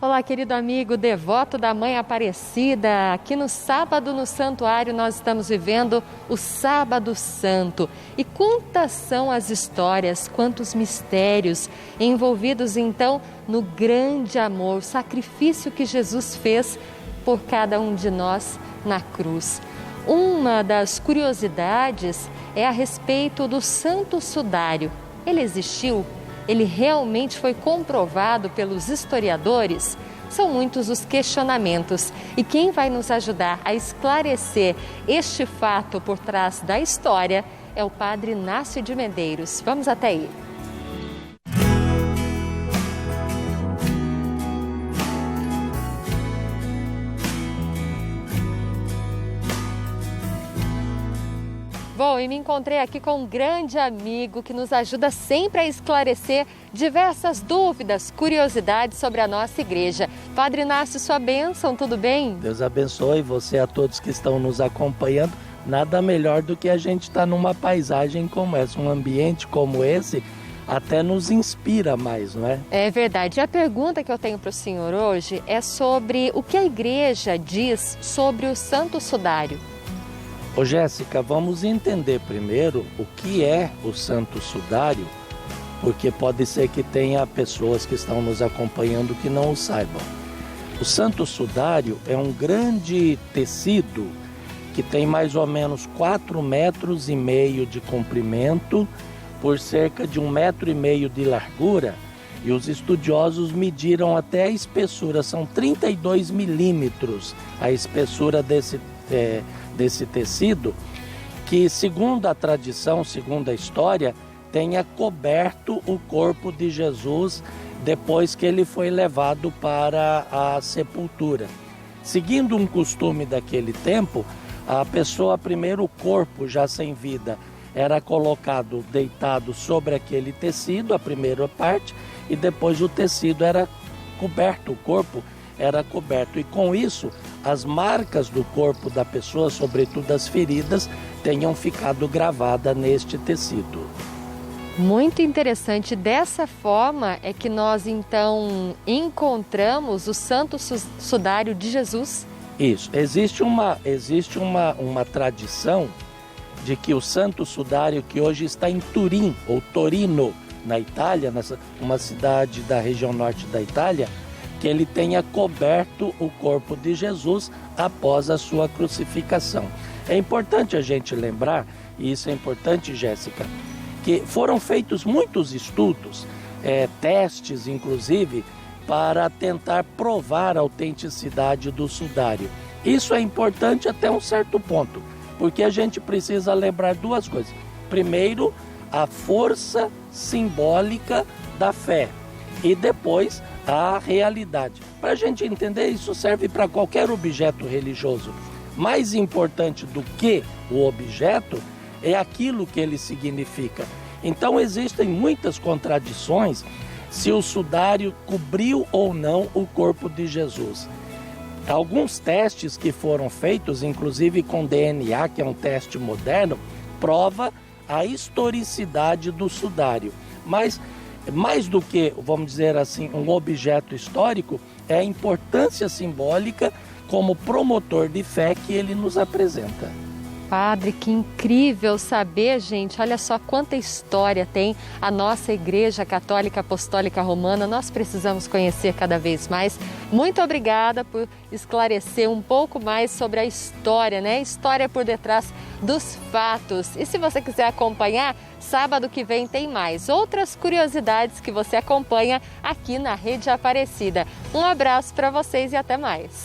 Olá, querido amigo devoto da Mãe Aparecida. Aqui no Sábado no Santuário nós estamos vivendo o Sábado Santo. E quantas são as histórias, quantos mistérios envolvidos então no grande amor, o sacrifício que Jesus fez por cada um de nós na cruz. Uma das curiosidades é a respeito do Santo Sudário. Ele existiu? Ele realmente foi comprovado pelos historiadores? São muitos os questionamentos. E quem vai nos ajudar a esclarecer este fato por trás da história é o Padre Inácio de Medeiros. Vamos até ele. Bom, e me encontrei aqui com um grande amigo que nos ajuda sempre a esclarecer diversas dúvidas, curiosidades sobre a nossa igreja. Padre Inácio, sua bênção, tudo bem? Deus abençoe você, a todos que estão nos acompanhando. Nada melhor do que a gente estar numa paisagem como essa, um ambiente como esse, até nos inspira mais, não é? É verdade. E a pergunta que eu tenho para o senhor hoje é sobre o que a igreja diz sobre o Santo Sudário. Ô Jéssica, vamos entender primeiro o que é o Santo Sudário, porque pode ser que tenha pessoas que estão nos acompanhando que não o saibam. O Santo Sudário é um grande tecido que tem mais ou menos 4,5 metros de comprimento por cerca de 1,5 metro de largura, e os estudiosos mediram até a espessura, são 32 milímetros a espessura desse tecido, que segundo a tradição, segundo a história, tenha coberto o corpo de Jesus depois que ele foi levado para a sepultura. Seguindo um costume daquele tempo, a pessoa, primeiro o corpo já sem vida, era colocado deitado sobre aquele tecido, a primeira parte, e depois o tecido era coberto, o corpo era coberto, e com isso as marcas do corpo da pessoa, sobretudo as feridas, tenham ficado gravadas neste tecido. Muito interessante. Dessa forma é que nós então encontramos o Santo Sudário de Jesus? Isso. Existe uma tradição de que o Santo Sudário, que hoje está em Turim, ou Torino, na Itália, uma cidade da região norte da Itália, que ele tenha coberto o corpo de Jesus após a sua crucificação. É importante a gente lembrar, e isso é importante, Jéssica, que foram feitos muitos estudos, testes inclusive, para tentar provar a autenticidade do sudário. Isso é importante até um certo ponto, porque a gente precisa lembrar duas coisas. Primeiro, a força simbólica da fé, e depois a realidade. Para a gente entender, isso serve para qualquer objeto religioso. Mais importante do que o objeto é aquilo que ele significa. Então existem muitas contradições se o sudário cobriu ou não o corpo de Jesus. Alguns testes que foram feitos, inclusive com DNA, que é um teste moderno, prova a historicidade do sudário. Mas mais do que, vamos dizer assim, um objeto histórico, é a importância simbólica como promotor de fé que ele nos apresenta. Padre, que incrível saber, gente. Olha só quanta história tem a nossa Igreja Católica Apostólica Romana. Nós precisamos conhecer cada vez mais. Muito obrigada por esclarecer um pouco mais sobre a história, né? História por detrás dos fatos. E se você quiser acompanhar, sábado que vem tem mais outras curiosidades que você acompanha aqui na Rede Aparecida. Um abraço para vocês e até mais.